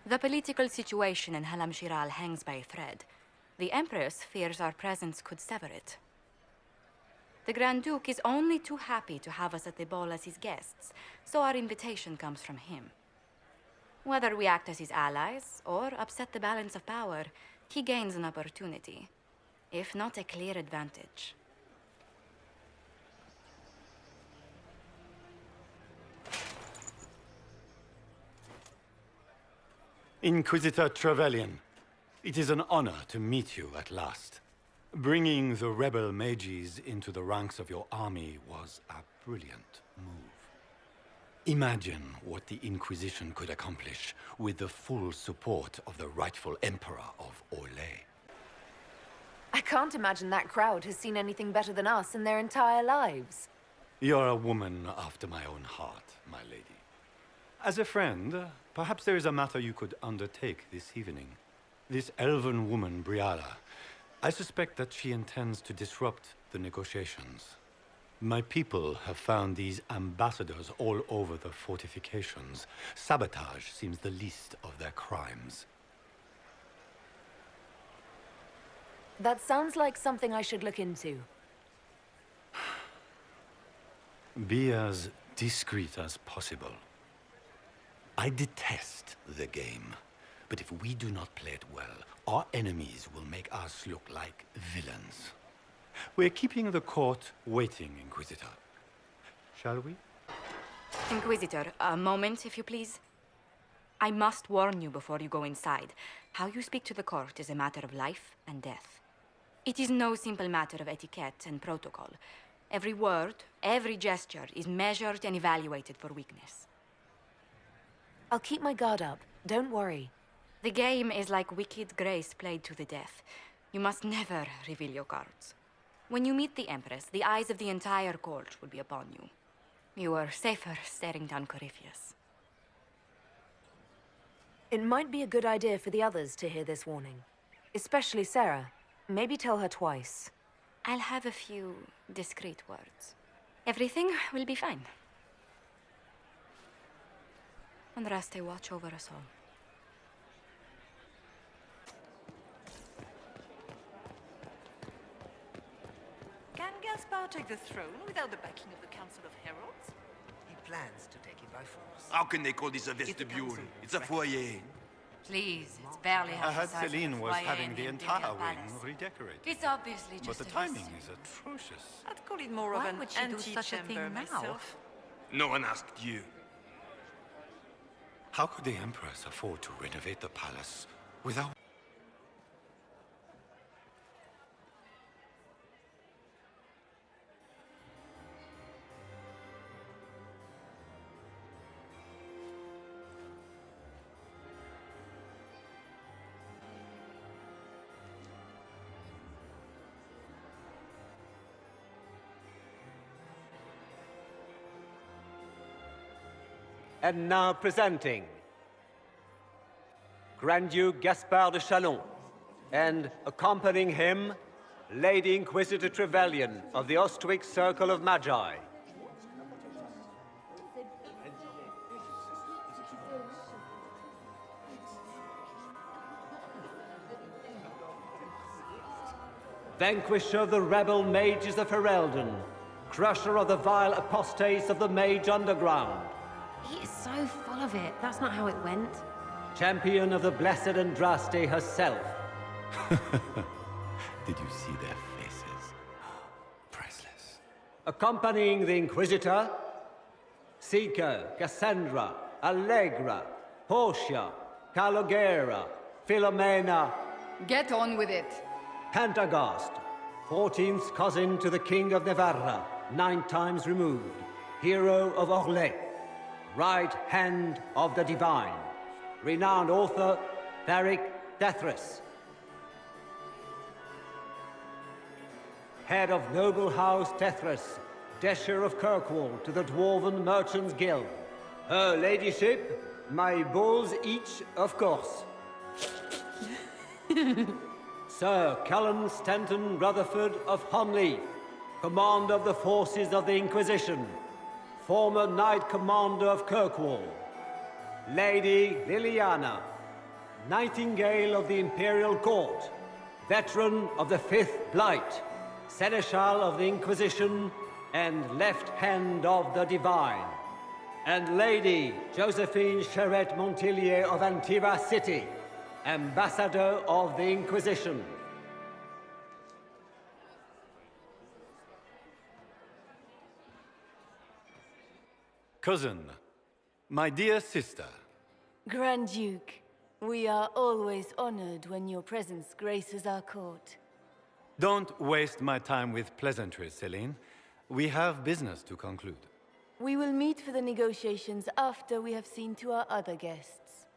The political situation in Halam Shiral hangs by a thread. The Empress fears our presence could sever it. The Grand Duke is only too happy to have us at the ball as his guests, so our invitation comes from him. Whether we act as his allies or upset the balance of power, he gains an opportunity, if not a clear advantage. Inquisitor Trevelyan, it is an honor to meet you at last. Bringing the rebel mages into the ranks of your army was a brilliant move. Imagine what the Inquisition could accomplish with the full support of the rightful Emperor of Orlais. I can't imagine that crowd has seen anything better than us in their entire lives. You're a woman after my own heart, my lady. As a friend, perhaps there is a matter you could undertake this evening. This elven woman, Briala, I suspect that she intends to disrupt the negotiations. My people have found these ambassadors all over the fortifications. Sabotage seems the least of their crimes. That sounds like something I should look into. Be as discreet as possible. I detest the game, but if we do not play it well, our enemies will make us look like villains. We're keeping the court waiting, Inquisitor. Shall we? Inquisitor, a moment, if you please. I must warn you before you go inside. How you speak to the court is a matter of life and death. It is no simple matter of etiquette and protocol. Every word, every gesture is measured and evaluated for weakness. I'll keep my guard up. Don't worry. The game is like wicked grace played to the death. You must never reveal your cards. When you meet the Empress, the eyes of the entire court will be upon you. You are safer staring down Corypheus. It might be a good idea for the others to hear this warning. Especially Sarah. Maybe tell her twice. I'll have a few discreet words. Everything will be fine. Andraste, watch over us all. Can Gaspar take the throne without the backing of the Council of Heralds? He plans to take it by force. How can they call this a vestibule? It's a foyer. Please, it's barely I half heard the size of Celine the was foyer having in the Imperial entire wing Palace. redecorated. It's obviously But just the a timing costume. is atrocious. I'd call it more Why of an would she do such a thing antechamber now? myself. No one asked you. How could the Empress afford to renovate the palace without... And now presenting Grand Duke Gaspard de Chalon, and accompanying him, Lady Inquisitor Trevelyan of the Ostwick Circle of Magi. Vanquisher of the rebel mages of Ferelden, crusher of the vile apostates of the Mage Underground, He is so full of it. That's not how it went. champion of the blessed Andraste herself. Did you see their faces? Priceless. Accompanying the Inquisitor, Seeker, Cassandra, Allegra, Portia, Calogera, Philomena, Get on with it. Pantagast, 14th cousin to the King of Navarra, 9 times removed, hero of Orlais, right hand of the divine, renowned author, Tharic Dethris, head of noble house Tethras, Desher of Kirkwall to the Dwarven Merchants Guild. Her ladyship, my bulls each, of course. Sir Cullen Stanton Rutherford of Honleaf, commander of the forces of the Inquisition, former Knight Commander of Kirkwall. Lady Liliana, Nightingale of the Imperial Court, veteran of the Fifth Blight, Seneschal of the Inquisition, and Left Hand of the Divine. And Lady Josephine Charette Montillier of Antira City, Ambassador of the Inquisition. Cousin, my dear sister. Grand Duke, we are always honored when your presence graces our court. Don't waste my time with pleasantries, Celine. We have business to conclude. We will meet for the negotiations after we have seen to our other guests.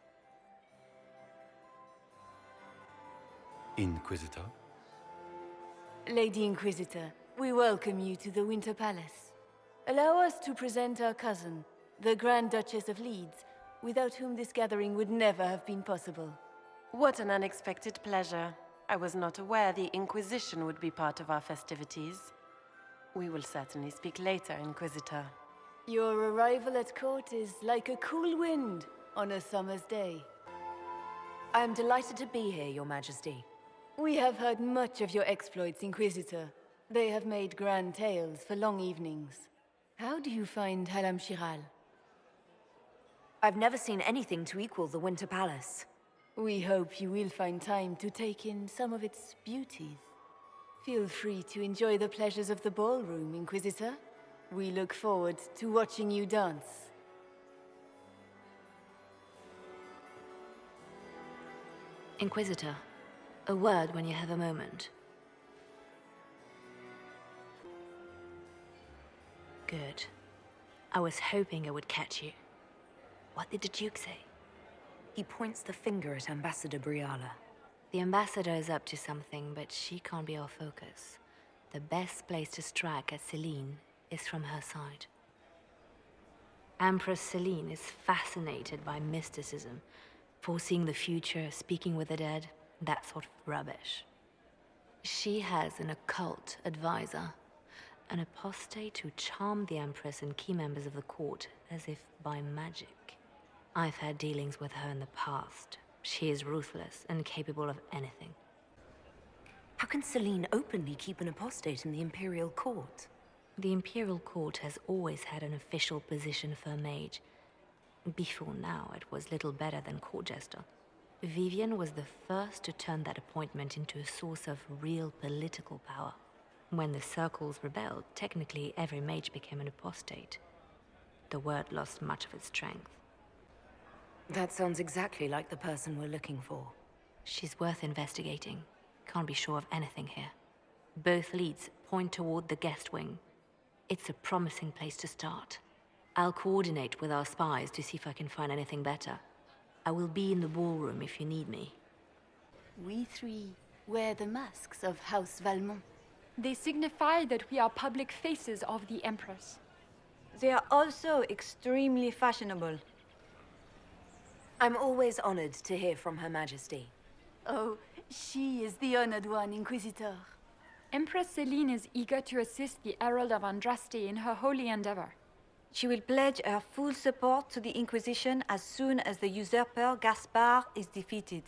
Inquisitor? Lady Inquisitor, we welcome you to the Winter Palace. Allow us to present our cousin, the Grand Duchess of Leeds, without whom this gathering would never have been possible. What an unexpected pleasure. I was not aware the Inquisition would be part of our festivities. We will certainly speak later, Inquisitor. Your arrival at court is like a cool wind on a summer's day. I am delighted to be here, Your Majesty. We have heard much of your exploits, Inquisitor. They have made grand tales for long evenings. How do you find Halam Shiral? I've never seen anything to equal the Winter Palace. We hope you will find time to take in some of its beauties. Feel free to enjoy the pleasures of the ballroom, Inquisitor. We look forward to watching you dance. Inquisitor, a word when you have a moment. Good. I was hoping I would catch you. What did the Duke say? He points the finger at Ambassador Briala. The ambassador is up to something, but she can't be our focus. The best place to strike at Celine is from her side. Empress Celine is fascinated by mysticism, foreseeing the future, speaking with the dead, that sort of rubbish. She has an occult advisor, an apostate who charmed the Empress and key members of the court as if by magic. I've had dealings with her in the past. She is ruthless and capable of anything. How can Celine openly keep an apostate in the Imperial Court? The Imperial Court has always had an official position for a mage. Before now, it was little better than court jester. Vivian was the first to turn that appointment into a source of real political power. When the circles rebelled, technically every mage became an apostate. The word lost much of its strength. That sounds exactly like the person we're looking for. She's worth investigating. Can't be sure of anything here. Both leads point toward the guest wing. It's a promising place to start. I'll coordinate with our spies to see if I can find anything better. I will be in the ballroom if you need me. We three wear the masks of House Valmont. They signify that we are public faces of the Empress. They are also extremely fashionable. I'm always honored to hear from Her Majesty. Oh, she is the honored one, Inquisitor. Empress Celine is eager to assist the Herald of Andraste in her holy endeavor. She will pledge her full support to the Inquisition as soon as the usurper Gaspard is defeated.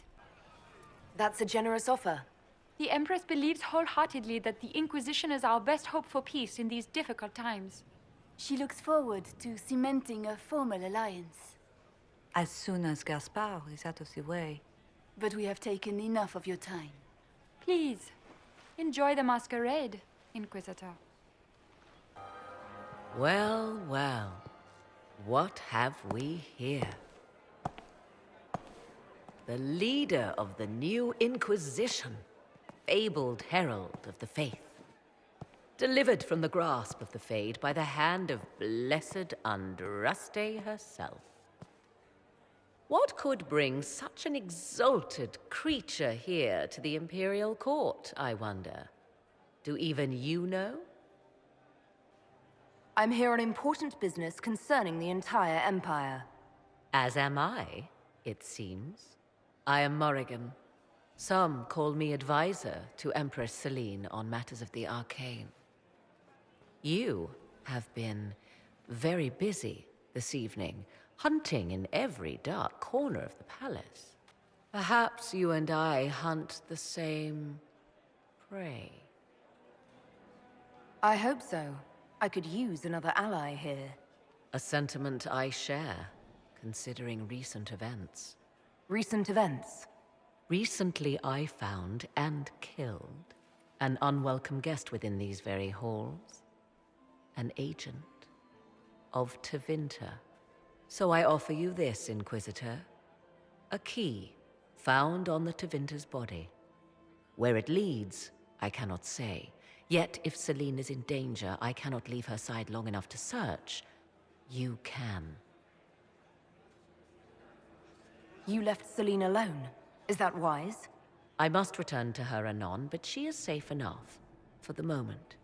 That's a generous offer. The Empress believes wholeheartedly that the Inquisition is our best hope for peace in these difficult times. She looks forward to cementing a formal alliance. As soon as Gaspard is out of the way. But we have taken enough of your time. Please, enjoy the masquerade, Inquisitor. Well, well. What have we here? The leader of the new Inquisition, fabled herald of the faith. Delivered from the grasp of the Fade by the hand of blessed Andraste herself. What could bring such an exalted creature here to the Imperial Court, I wonder? Do even you know? I'm here on important business concerning the entire Empire. As am I, it seems. I am Morrigan. Some call me advisor to Empress Celine on matters of the arcane. You have been very busy this evening, hunting in every dark corner of the palace. Perhaps you and I hunt the same prey. I hope so. I could use another ally here. A sentiment I share, considering recent events. Recent events? Recently I found and killed an unwelcome guest within these very halls. An agent of Tevinter. So I offer you this, Inquisitor. A key found on the Tevinter's body. Where it leads, I cannot say. Yet if Celine is in danger, I cannot leave her side long enough to search. You can. You left Celine alone. Is that wise? I must return to her anon, but she is safe enough, for the moment.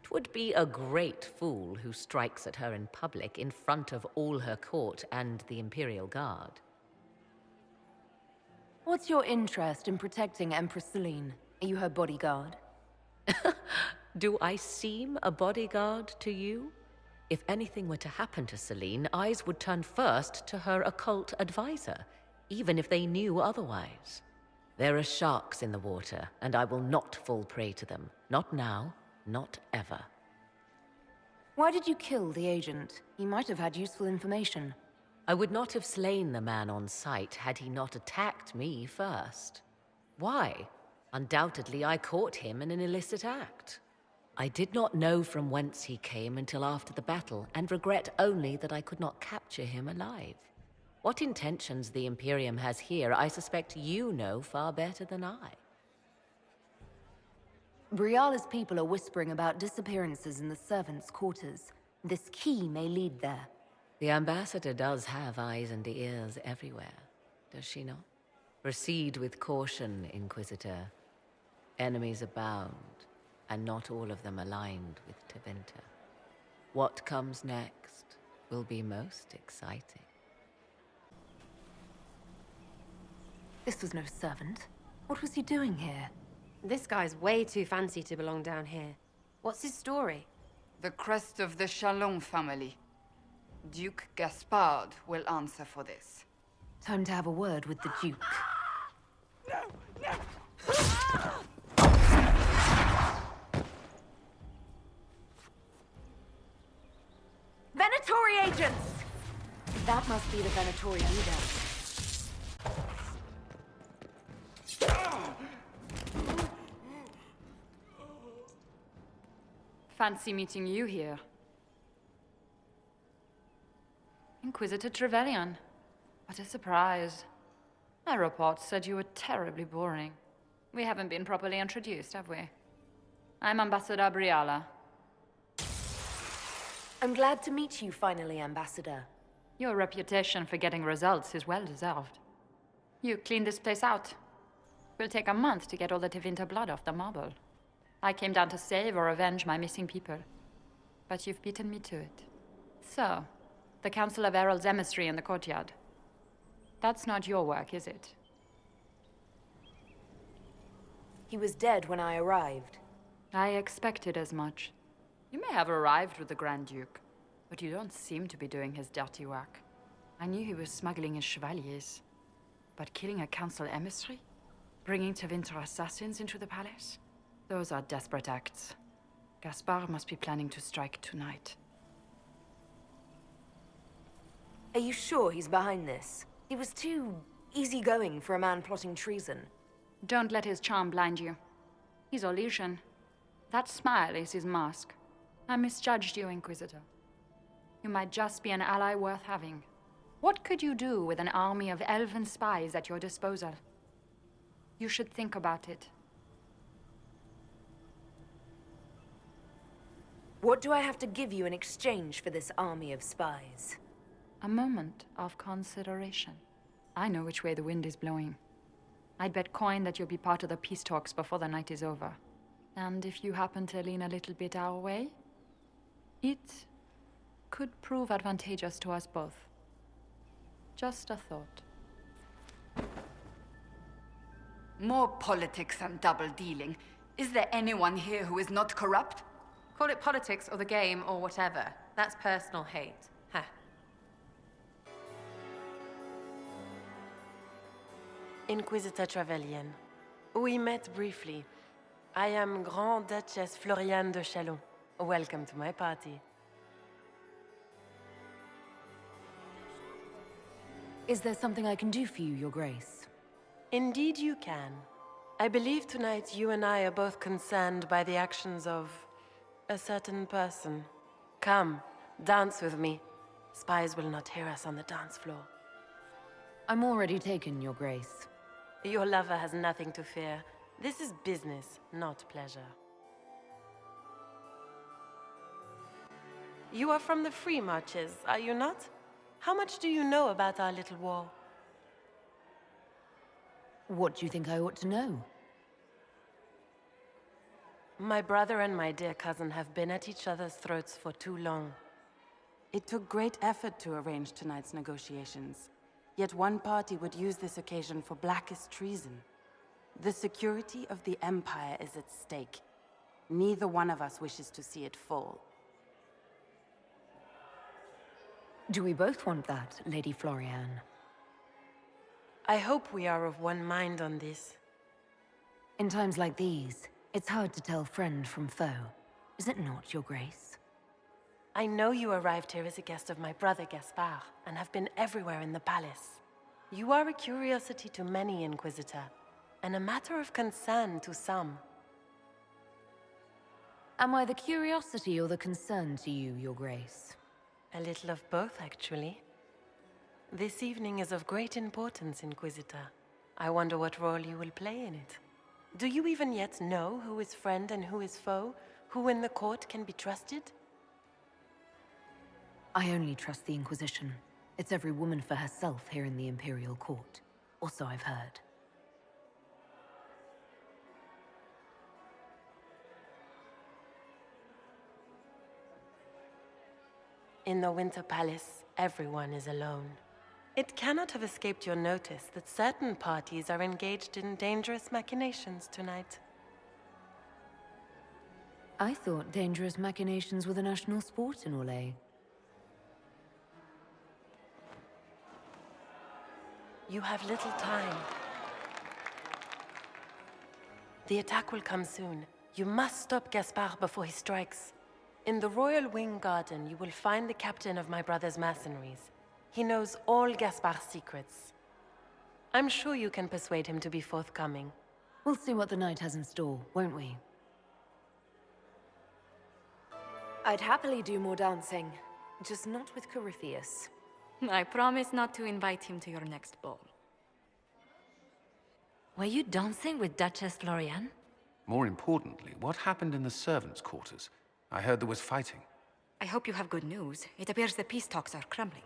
'Twould be a great fool who strikes at her in public in front of all her court and the Imperial Guard. What's your interest in protecting Empress Celine? Are you her bodyguard? Do I seem a bodyguard to you? If anything were to happen to Celine, eyes would turn first to her occult advisor, even if they knew otherwise. There are sharks in the water, and I will not fall prey to them. Not now, not ever. Why did you kill the agent? He might have had useful information. I would not have slain the man on sight had he not attacked me first. Why? Undoubtedly, I caught him in an illicit act. I did not know from whence he came until after the battle, and regret only that I could not capture him alive. What intentions the Imperium has here, I suspect you know far better than I. Briala's people are whispering about disappearances in the servants' quarters. This key may lead there. The ambassador does have eyes and ears everywhere, does she not? Proceed with caution, Inquisitor. Enemies abound, and not all of them aligned with Tevinter. What comes next will be most exciting. This was no servant. What was he doing here? This guy's way too fancy to belong down here. What's his story? The crest of the Chalon family. Duke Gaspard will answer for this. Time to have a word with the Duke. Venatori agents! That must be the Venatori leader. Fancy meeting you here. Inquisitor Trevelyan. What a surprise. My reports said you were terribly boring. We haven't been properly introduced, have we? I'm Ambassador Briala. I'm glad to meet you finally, Ambassador. Your reputation for getting results is well deserved. You cleaned this place out. Will take a month to get all the Tevinter blood off the marble. I came down to save or avenge my missing people. But you've beaten me to it. So, the Council of Herald's emissary in the courtyard. That's not your work, is it? He was dead when I arrived. I expected as much. You may have arrived with the Grand Duke, but you don't seem to be doing his dirty work. I knew he was smuggling his chevaliers. But killing a council emissary? Bringing Tevinter assassins into the palace? Those are desperate acts. Gaspard must be planning to strike tonight. Are you sure he's behind this? He was too easygoing for a man plotting treason. Don't let his charm blind you. He's Orlesian. That smile is his mask. I misjudged you, Inquisitor. You might just be an ally worth having. What could you do with an army of elven spies at your disposal? You should think about it. What do I have to give you in exchange for this army of spies? A moment of consideration. I know which way the wind is blowing. I'd bet coin that you'll be part of the peace talks before the night is over. And if you happen to lean a little bit our way, it could prove advantageous to us both. Just a thought. More politics and double-dealing. Is there anyone here who is not corrupt? Call it politics or the game or whatever. That's personal hate. Huh. Inquisitor Trevelyan. We met briefly. I am Grand Duchess Floriane de Chalon. Welcome to my party. Is there something I can do for you, Your Grace? Indeed you can. I believe tonight you and I are both concerned by the actions of a certain person. Come, dance with me. Spies will not hear us on the dance floor. I'm already taken, Your Grace. Your lover has nothing to fear. This is business, not pleasure. You are from the Free Marches, are you not? How much do you know about our little war? What do you think I ought to know? My brother and my dear cousin have been at each other's throats for too long. It took great effort to arrange tonight's negotiations. Yet one party would use this occasion for blackest treason. The security of the Empire is at stake. Neither one of us wishes to see it fall. Do we both want that, Lady Floriane? I hope we are of one mind on this. In times like these, it's hard to tell friend from foe. Is it not, Your Grace? I know you arrived here as a guest of my brother Gaspard, and have been everywhere in the palace. You are a curiosity to many, Inquisitor, and a matter of concern to some. Am I the curiosity or the concern to you, Your Grace? A little of both, actually. This evening is of great importance, Inquisitor. I wonder what role you will play in it. Do you even yet know who is friend and who is foe? Who in the court can be trusted? I only trust the Inquisition. It's every woman for herself here in the Imperial Court. Or so I've heard. In the Winter Palace, everyone is alone. It cannot have escaped your notice that certain parties are engaged in dangerous machinations tonight. I thought dangerous machinations were the national sport in Orlais. You have little time. The attack will come soon. You must stop Gaspard before he strikes. In the Royal Wing Garden, you will find the captain of my brother's mercenaries. He knows all Gaspard's secrets. I'm sure you can persuade him to be forthcoming. We'll see what the night has in store, won't we? I'd happily do more dancing, just not with Corypheus. I promise not to invite him to your next ball. Were you dancing with Duchess Floriane? More importantly, what happened in the servants' quarters? I heard there was fighting. I hope you have good news. It appears the peace talks are crumbling.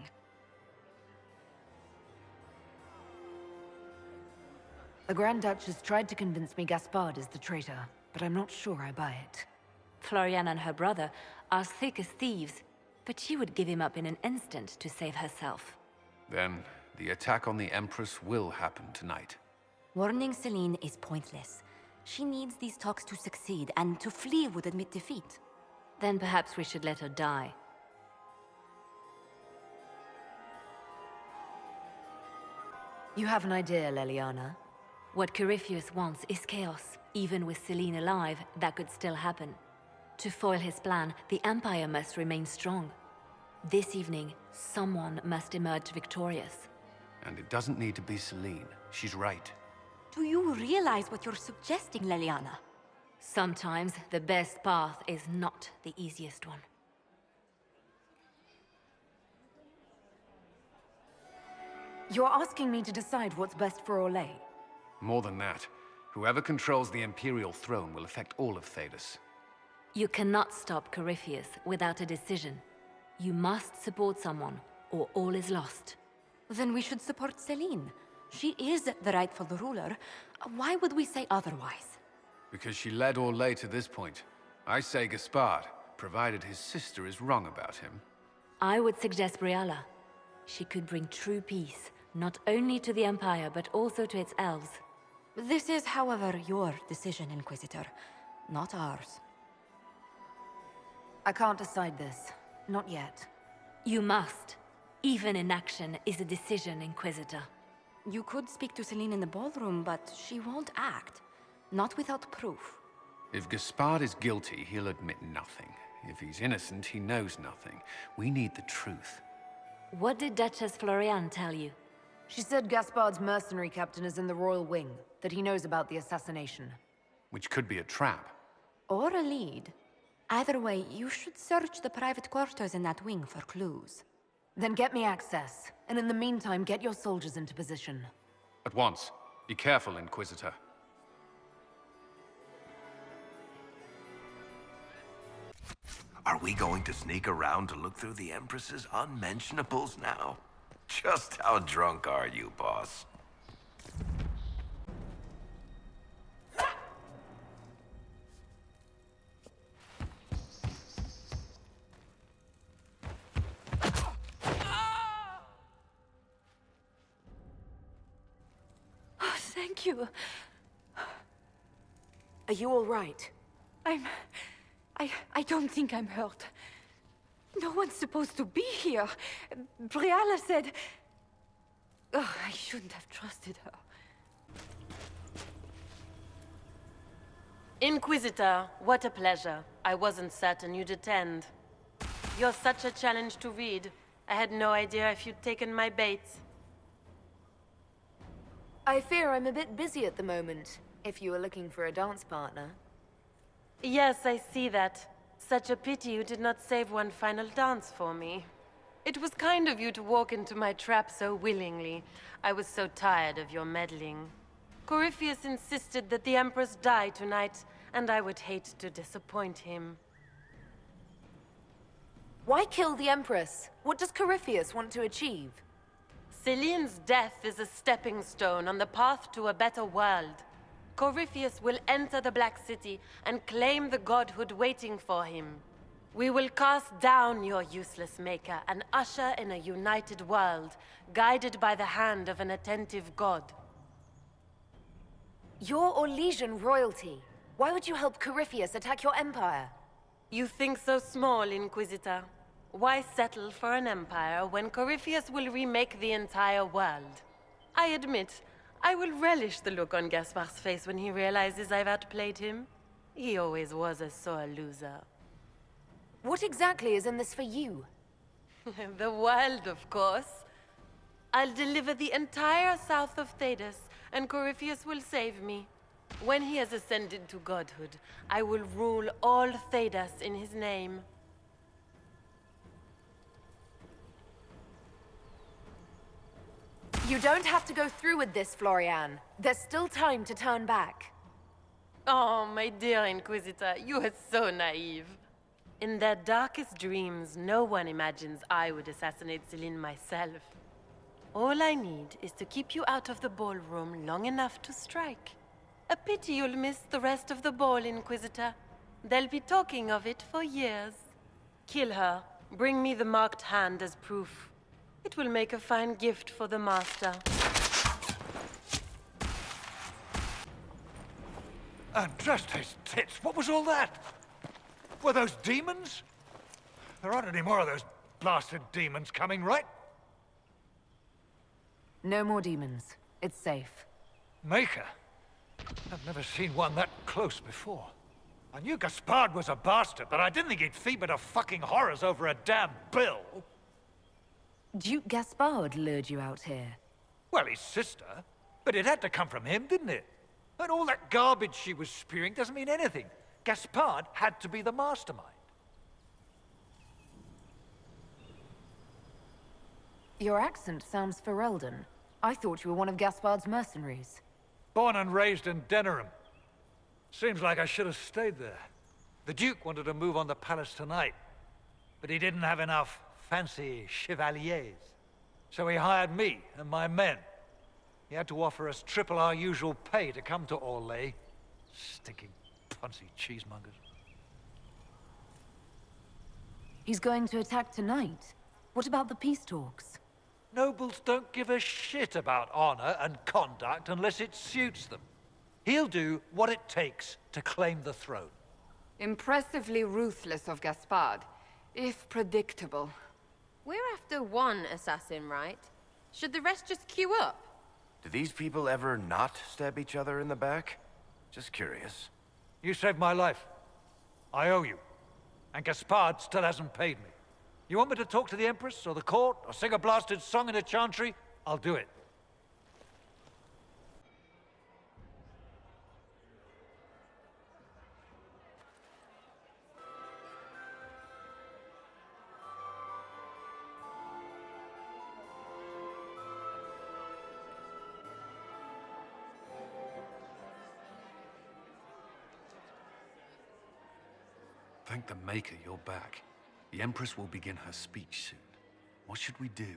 The Grand Duchess tried to convince me Gaspard is the traitor, but I'm not sure I buy it. Floriane and her brother are thick as thieves, but she would give him up in an instant to save herself. Then, the attack on the Empress will happen tonight. Warning Celine is pointless. She needs these talks to succeed, and to flee would admit defeat. Then perhaps we should let her die. You have an idea, Leliana? What Corypheus wants is chaos. Even with Celine alive, that could still happen. To foil his plan, the Empire must remain strong. This evening, someone must emerge victorious. And it doesn't need to be Celine. She's right. Do you realize what you're suggesting, Leliana? Sometimes the best path is not the easiest one. You're asking me to decide what's best for Orlais? More than that, whoever controls the Imperial throne will affect all of Thedas. You cannot stop Corypheus without a decision. You must support someone, or all is lost. Then we should support Celine. She is the rightful ruler. Why would we say otherwise? Because she led Orlais to this point. I say Gaspard, provided his sister is wrong about him. I would suggest Briala. She could bring true peace, not only to the Empire, but also to its elves. This is, however, your decision, Inquisitor, not ours. I can't decide this. Not yet. You must. Even inaction is a decision, Inquisitor. You could speak to Celine in the ballroom, but she won't act. Not without proof. If Gaspard is guilty, he'll admit nothing. If he's innocent, he knows nothing. We need the truth. What did Duchess Floriane tell you? She said Gaspard's mercenary captain is in the royal wing, that he knows about the assassination. Which could be a trap. Or a lead. Either way, you should search the private quarters in that wing for clues. Then get me access, and in the meantime, get your soldiers into position. At once. Be careful, Inquisitor. Are we going to sneak around to look through the Empress's unmentionables now? Just how drunk are you, boss? Oh, thank you. Are you all right? I don't think I'm hurt. No one's supposed to be here. Briala said... Oh, I shouldn't have trusted her. Inquisitor, what a pleasure. I wasn't certain you'd attend. You're such a challenge to read. I had no idea if you'd taken my bait. I fear I'm a bit busy at the moment, if you were looking for a dance partner. Yes, I see that. Such a pity you did not save one final dance for me. It was kind of you to walk into my trap so willingly. I was so tired of your meddling. Corypheus insisted that the Empress die tonight, and I would hate to disappoint him. Why kill the Empress? What does Corypheus want to achieve? Celine's death is a stepping stone on the path to a better world. Corypheus will enter the Black City and claim the godhood waiting for him. We will cast down your useless maker and usher in a united world, guided by the hand of an attentive god. You're Orlesian royalty. Why would you help Corypheus attack your empire? You think so small, Inquisitor. Why settle for an empire when Corypheus will remake the entire world? I admit, I will relish the look on Gaspard's face when he realizes I've outplayed him. He always was a sore loser. What exactly is in this for you? The world, of course. I'll deliver the entire south of Thedas, and Corypheus will save me. When he has ascended to godhood, I will rule all Thedas in his name. You don't have to go through with this, Floriane. There's still time to turn back. Oh, my dear Inquisitor, you are so naive. In their darkest dreams, no one imagines I would assassinate Celine myself. All I need is to keep you out of the ballroom long enough to strike. A pity you'll miss the rest of the ball, Inquisitor. They'll be talking of it for years. Kill her. Bring me the marked hand as proof. It will make a fine gift for the Master. Andraste's tits, what was all that? Were those demons? There aren't any more of those blasted demons coming, right? No more demons. It's safe. Maker? I've never seen one that close before. I knew Gaspard was a bastard, but I didn't think he'd feed to fucking horrors over a damn bill. Duke Gaspard lured you out here. Well, his sister. But it had to come from him, didn't it? And all that garbage she was spewing doesn't mean anything. Gaspard had to be the mastermind. Your accent sounds Ferelden. I thought you were one of Gaspard's mercenaries. Born and raised in Denerim. Seems like I should have stayed there. The Duke wanted to move on the palace tonight, but he didn't have enough fancy chevaliers. So he hired me and my men. He had to offer us triple our usual pay to come to Orlais. Stinking punsy cheesemongers. He's going to attack tonight. What about the peace talks? Nobles don't give a shit about honor and conduct unless it suits them. He'll do what it takes to claim the throne. Impressively ruthless of Gaspard, if predictable. We're after one assassin, right? Should the rest just queue up? Do these people ever not stab each other in the back? Just curious. You saved my life. I owe you. And Gaspard still hasn't paid me. You want me to talk to the Empress, or the court, or sing a blasted song in a chantry? I'll do it. Thank the Maker you're back. The Empress will begin her speech soon. What should we do?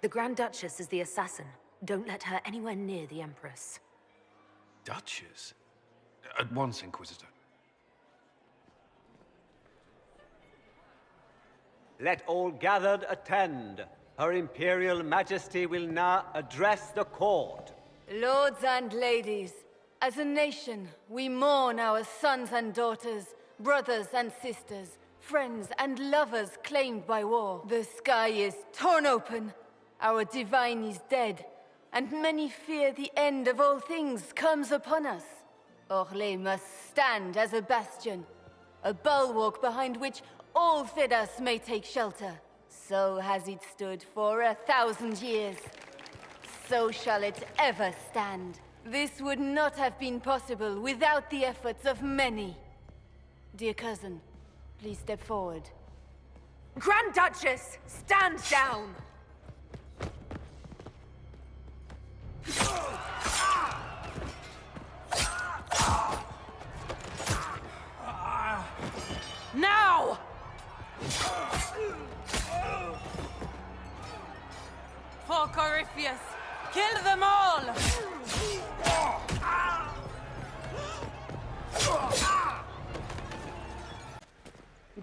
The Grand Duchess is the assassin. Don't let her anywhere near the Empress. Duchess? At once, Inquisitor. Let all gathered attend. Her Imperial Majesty will now address the court. Lords and ladies, as a nation, we mourn our sons and daughters, brothers and sisters, friends and lovers claimed by war. The sky is torn open, our divine is dead, and many fear the end of all things comes upon us. Orlais must stand as a bastion, a bulwark behind which all Fedas may take shelter. So has it stood for 1,000 years. So shall it ever stand. This would not have been possible without the efforts of many. Dear cousin, please step forward. Grand Duchess, stand down! Now! For Corypheus, kill them all!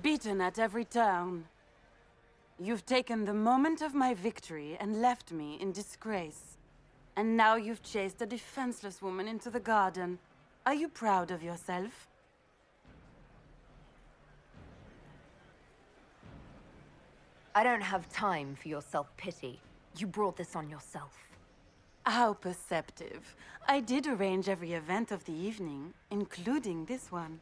Beaten at every turn. You've taken the moment of my victory and left me in disgrace. And now you've chased a defenseless woman into the garden. Are you proud of yourself? I don't have time for your self-pity. You brought this on yourself. How perceptive. I did arrange every event of the evening, including this one.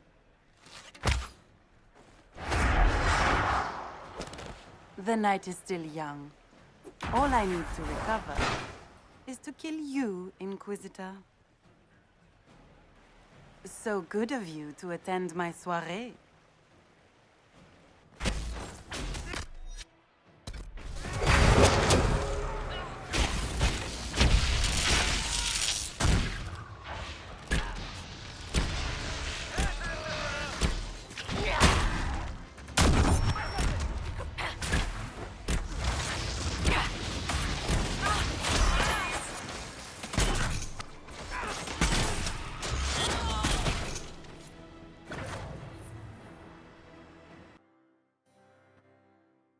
The night is still young. All I need to recover is to kill you, Inquisitor. So good of you to attend my soirée.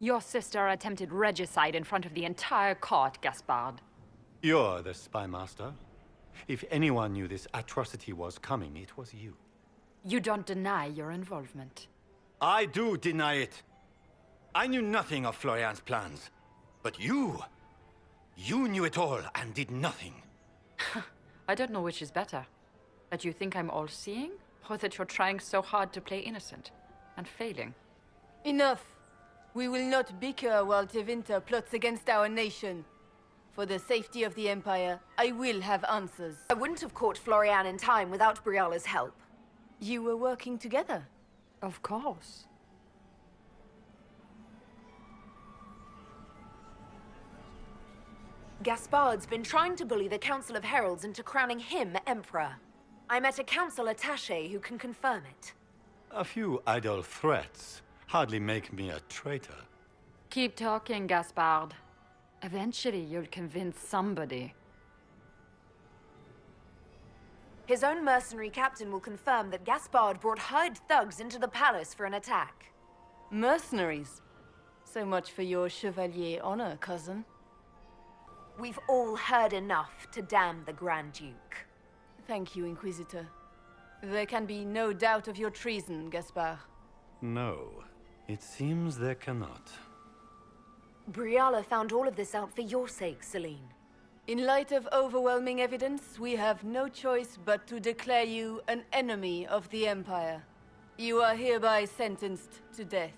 Your sister attempted regicide in front of the entire court, Gaspard. You're the spy master. If anyone knew this atrocity was coming, it was you. You don't deny your involvement. I do deny it. I knew nothing of Florian's plans. But you knew it all and did nothing. I don't know which is better. That you think I'm all-seeing, or that you're trying so hard to play innocent and failing. Enough. We will not bicker while Tevinter plots against our nation. For the safety of the Empire, I will have answers. I wouldn't have caught Florian in time without Briala's help. You were working together? Of course. Gaspard's been trying to bully the Council of Heralds into crowning him Emperor. I met a council attaché who can confirm it. A few idle threats hardly make me a traitor. Keep talking, Gaspard. Eventually, you'll convince somebody. His own mercenary captain will confirm that Gaspard brought hired thugs into the palace for an attack. Mercenaries? So much for your chevalier honor, cousin. We've all heard enough to damn the Grand Duke. Thank you, Inquisitor. There can be no doubt of your treason, Gaspard. No, it seems there cannot. Briala found all of this out for your sake, Celine. In light of overwhelming evidence, we have no choice but to declare you an enemy of the Empire. You are hereby sentenced to death.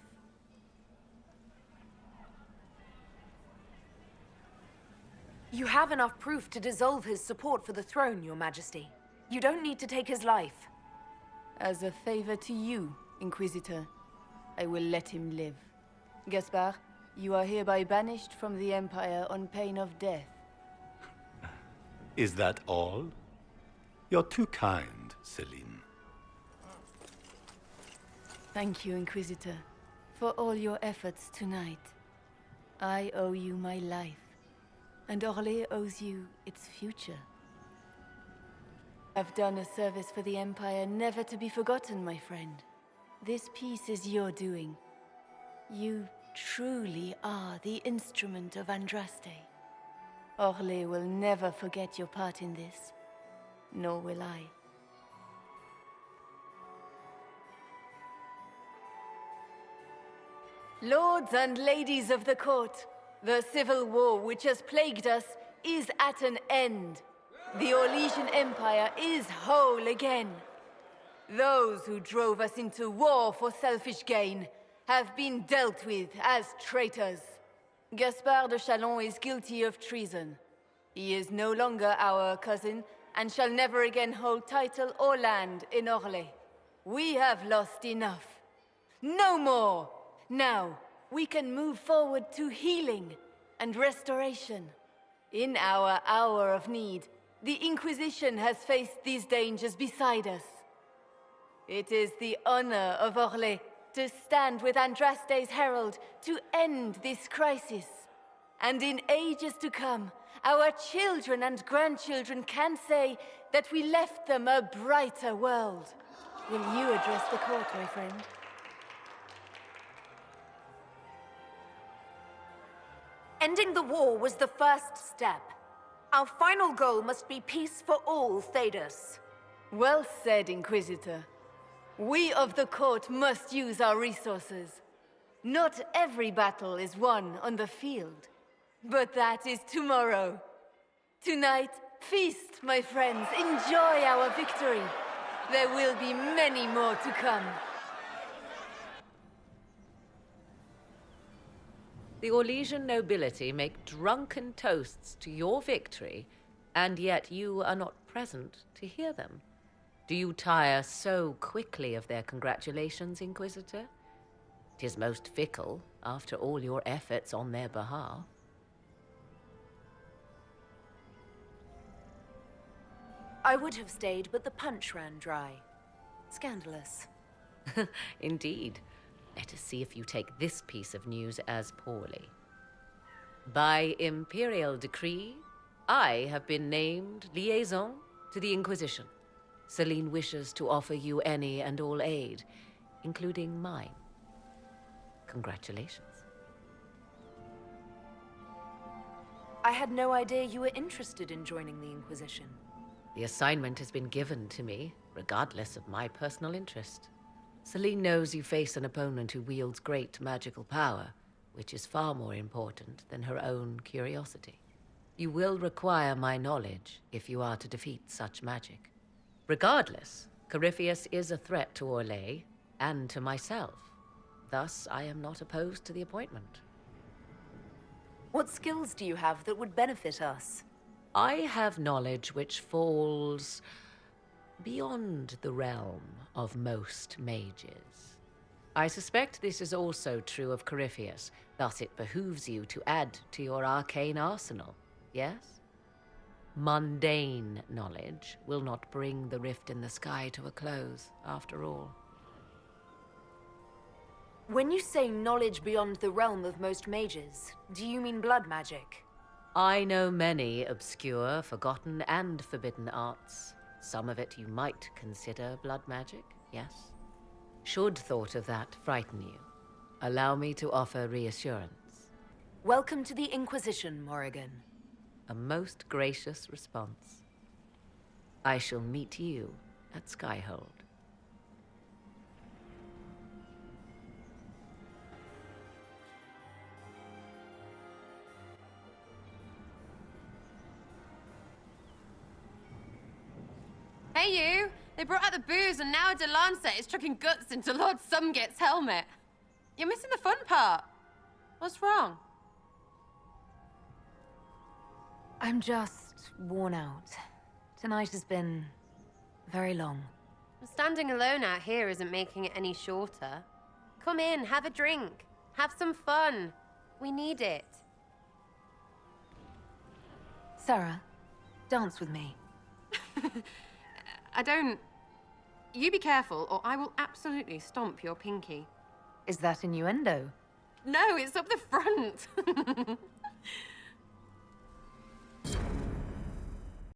You have enough proof to dissolve his support for the throne, Your Majesty. You don't need to take his life. As a favor to you, Inquisitor, I will let him live. Gaspard, you are hereby banished from the Empire on pain of death. Is that all? You're too kind, Celine. Thank you, Inquisitor, for all your efforts tonight. I owe you my life, and Orlais owes you its future. I've done a service for the Empire never to be forgotten, my friend. This piece is your doing. You truly are the instrument of Andraste. Orlais will never forget your part in this, nor will I. Lords and ladies of the court, the civil war which has plagued us is at an end. The Orlesian Empire is whole again. Those who drove us into war for selfish gain have been dealt with as traitors. Gaspard de Chalon is guilty of treason. He is no longer our cousin and shall never again hold title or land in Orlais. We have lost enough. No more! Now, we can move forward to healing and restoration. In our hour of need, the Inquisition has faced these dangers beside us. It is the honor of Orlais to stand with Andraste's herald to end this crisis. And in ages to come, our children and grandchildren can say that we left them a brighter world. Will you address the court, my friend? Ending the war was the first step. Our final goal must be peace for all Thedas. Well said, Inquisitor. We of the court must use our resources. Not every battle is won on the field, but that is tomorrow. Tonight, feast, my friends. Enjoy our victory. There will be many more to come. The Orlesian nobility make drunken toasts to your victory, and yet you are not present to hear them. Do you tire so quickly of their congratulations, Inquisitor? 'Tis most fickle, after all your efforts on their behalf. I would have stayed, but the punch ran dry. Scandalous. Indeed. Let us see if you take this piece of news as poorly. By imperial decree, I have been named liaison to the Inquisition. Celine wishes to offer you any and all aid, including mine. Congratulations. I had no idea you were interested in joining the Inquisition. The assignment has been given to me, regardless of my personal interest. Celine knows you face an opponent who wields great magical power, which is far more important than her own curiosity. You will require my knowledge if you are to defeat such magic. Regardless, Corypheus is a threat to Orlais and to myself. Thus, I am not opposed to the appointment. What skills do you have that would benefit us? I have knowledge which falls beyond the realm of most mages. I suspect this is also true of Corypheus, thus it behooves you to add to your arcane arsenal, yes? Mundane knowledge will not bring the rift in the sky to a close, after all. When you say knowledge beyond the realm of most mages, do you mean blood magic? I know many obscure, forgotten, and forbidden arts. Some of it you might consider blood magic, yes? Should thought of that frighten you, allow me to offer reassurance. Welcome to the Inquisition, Morrigan. A most gracious response. I shall meet you at Skyhold. Hey, you! They brought out the booze, and now Delancet is chucking guts into Lord Sumget's helmet. You're missing the fun part. What's wrong? I'm just worn out. Tonight has been very long. Standing alone out here isn't making it any shorter. Come in, have a drink. Have some fun. We need it. Sarah, dance with me. I don't... You be careful, or I will absolutely stomp your pinky. Is that innuendo? No, it's up the front.